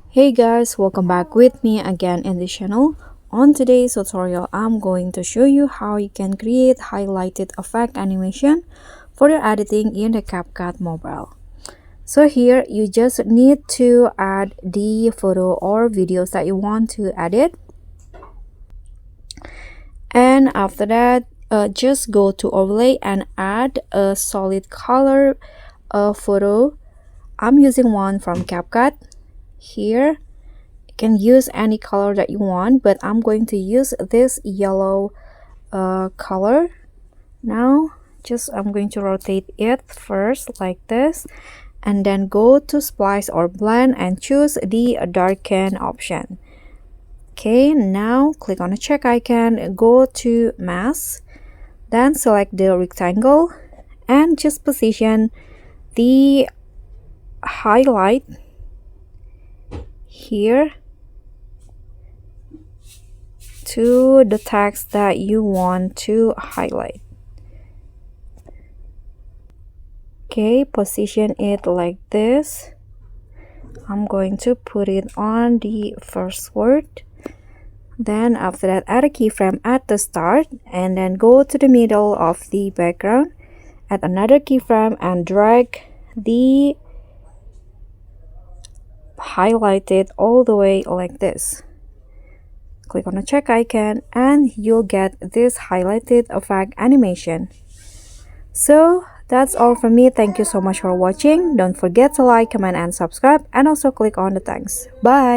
Hey guys, welcome back with me again in the channel. On today's tutorial, I'm going to show you how you can create highlighted effect animation for your editing in the CapCut Mobile. So here, you just need to add the photo or videos that you want to edit. And after that, just go to overlay and add a solid color photo. I'm using one from CapCut. Here you can use any color that you want, but I'm going to use this yellow color. Now I'm going to rotate it first like this, and then go to splice or blend and choose the darken option. Okay, now click on the check icon, go to mask, then select the rectangle and just position the highlight here to the text that you want to highlight. Okay, position it like this. I'm going to put it on the first word. Then after that, add a keyframe at the start and then go to the middle of the background, add another keyframe and drag the highlighted all the way like this. Click on the check icon and you'll get this highlighted effect animation. So that's all from me. Thank you so much for watching. Don't forget to like, comment and subscribe, and also click on the thanks. Bye.